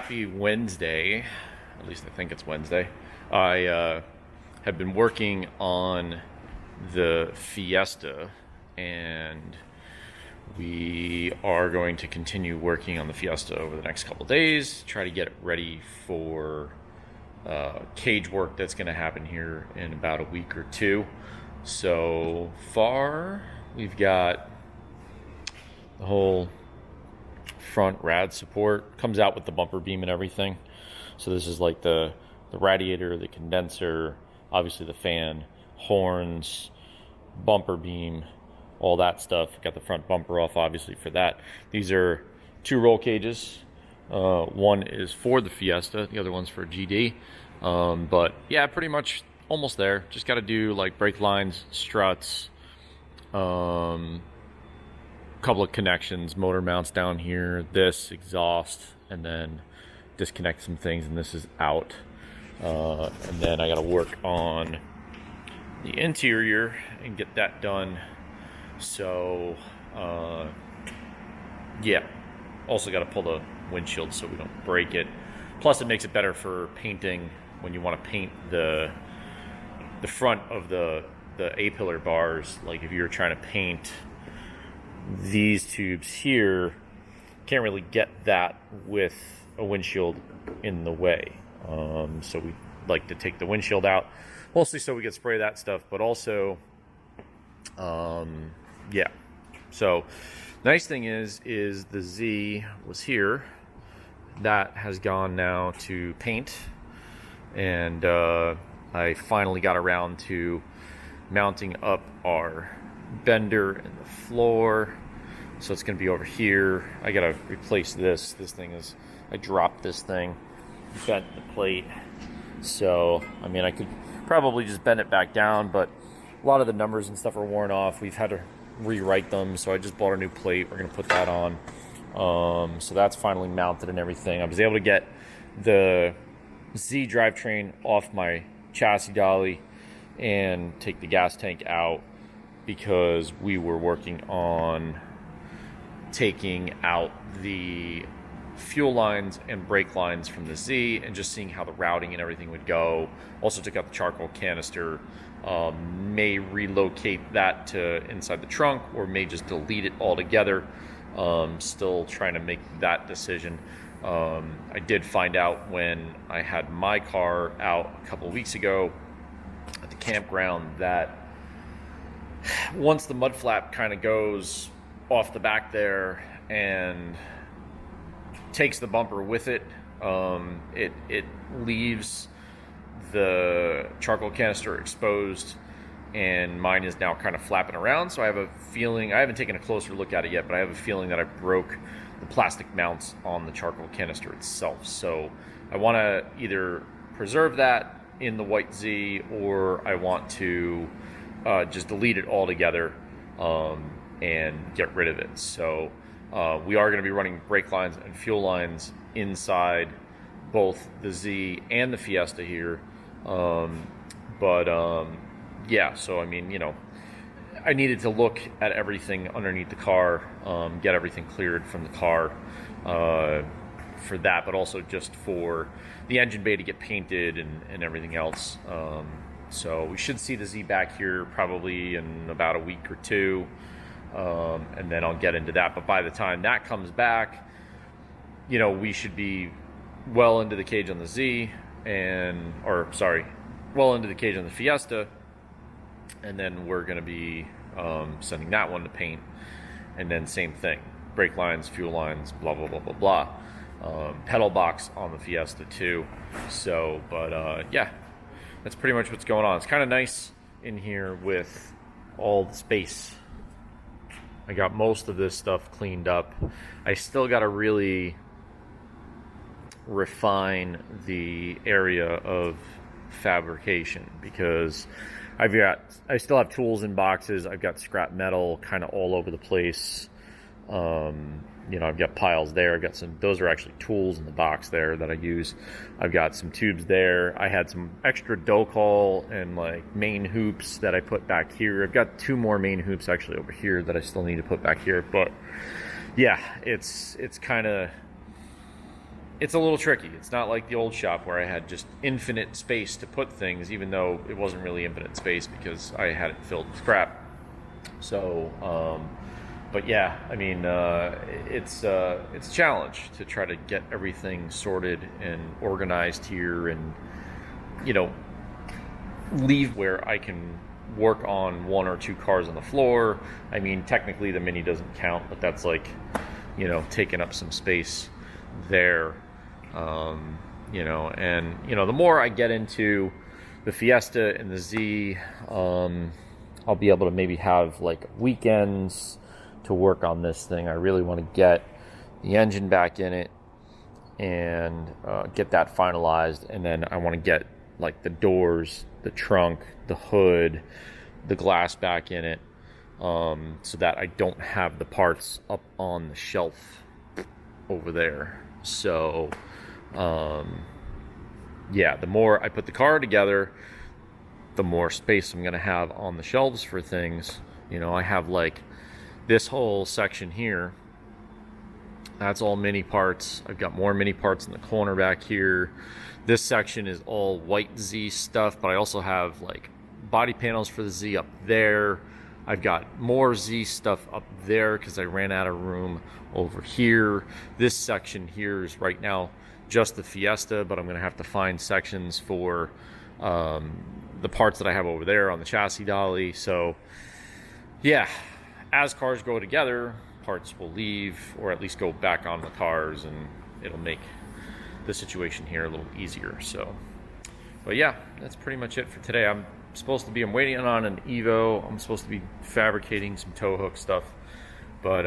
happy Wednesday. At least I think it's Wednesday. I have been working on the Fiesta, and we are going to continue working on the Fiesta over the next couple of days, try to get it ready for cage work that's going to happen here in about a week or two. So far, we've got the whole front rad support, comes out with the bumper beam and everything. So this is like the radiator, the condenser, obviously the fan, horns, bumper beam, all that stuff. Got the front bumper off obviously for that. These are two roll cages. One is for the Fiesta, the other one's for GD. But yeah, pretty much almost there. Just got to do like brake lines, struts, couple of connections, motor mounts down here, this exhaust, and then disconnect some things, and this is out. And then I got to work on the interior and get that done. So yeah, also got to pull the windshield so we don't break it. Plus it makes it better for painting when you want to paint the front of the A-pillar bars. Like if you're trying to paint these tubes here, can't really get that with a windshield in the way. So we like to take the windshield out, mostly so we can spray that stuff, but also yeah. So nice thing is the Z was here, that has gone now to paint, and I finally got around to mounting up our bender in the floor. So it's going to be over here. I got to replace this. This thing is, I dropped this thing, bent the plate. So, I mean, I could probably just bend it back down, but a lot of the numbers and stuff are worn off. We've had to rewrite them, so I just bought a new plate. We're going to put that on. So that's finally mounted and everything. I was able to get the Z drivetrain off my chassis dolly and take the gas tank out, because we were working on taking out the fuel lines and brake lines from the Z and just seeing how the routing and everything would go. Also took out the charcoal canister. May relocate that to inside the trunk, or may just delete it altogether. Still trying to make that decision. I did find out when I had my car out a couple of weeks ago at the campground that once the mud flap kind of goes off the back there and takes the bumper with it, it leaves the charcoal canister exposed, and mine is now kind of flapping around. So I have a feeling, I haven't taken a closer look at it yet, but I have a feeling that I broke the plastic mounts on the charcoal canister itself. So I want to either preserve that in the white Z, or I want to just delete it altogether and get rid of it. So we are going to be running brake lines and fuel lines inside both the Z and the Fiesta here. Yeah, so I mean, you know, I needed to look at everything underneath the car, get everything cleared from the car for that, but also just for the engine bay to get painted and everything else. So we should see the Z back here probably in about a week or two, and then I'll get into that. But by the time that comes back, you know, we should be well into the cage on the Z, well into the cage on the Fiesta, and then we're going to be sending that one to paint, and then same thing, brake lines, fuel lines, blah blah blah blah blah. Pedal box on the Fiesta too. So, but yeah, that's pretty much what's going on. It's kind of nice in here with all the space. I got most of this stuff cleaned up. I still got to really refine the area of fabrication, because I still have tools in boxes. I've got scrap metal kind of all over the place. You know, I've got piles there. I've got those are actually tools in the box there that I use. I've got some tubes there. I had some extra Docol and like main hoops that I put back here. I've got two more main hoops actually over here that I still need to put back here. But yeah, it's kind of it's a little tricky. It's not like the old shop where I had just infinite space to put things, even though it wasn't really infinite space because I had it filled with crap. So, but yeah, I mean, it's a challenge to try to get everything sorted and organized here, and leave where I can work on 1 or 2 cars on the floor. I mean, technically the Mini doesn't count, but that's like, taking up some space there. And the more I get into the Fiesta and the Z, I'll be able to maybe have like weekends to work on this thing. I really want to get the engine back in it and get that finalized, and then I want to get like the doors, the trunk, the hood, the glass back in it, so that I don't have the parts up on the shelf over there. So yeah, the more I put the car together, the more space I'm gonna have on the shelves for things. I have like this whole section here, that's all mini parts. I've got more mini parts in the corner back here. This section is all white Z stuff, but I also have like body panels for the Z up there. I've got more Z stuff up there because I ran out of room over here. This section here is right now just the Fiesta, but I'm going to have to find sections for the parts that I have over there on the chassis dolly. So yeah, as cars go together, parts will leave, or at least go back on the cars, and it'll make the situation here a little easier. So, but yeah, that's pretty much it for today. I'm waiting on an Evo. I'm supposed to be fabricating some tow hook stuff, but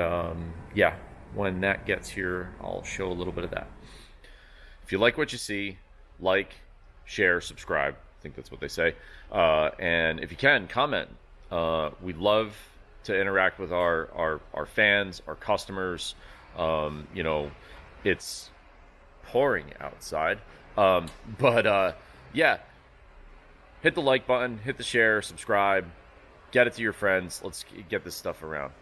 yeah, when that gets here, I'll show a little bit of that. If you like what you see, like, share, subscribe. I think that's what they say. And if you can, comment. We'd love to interact with our fans, our customers. It's pouring outside, but yeah, hit the like button, hit the share, subscribe, get it to your friends. Let's get this stuff around.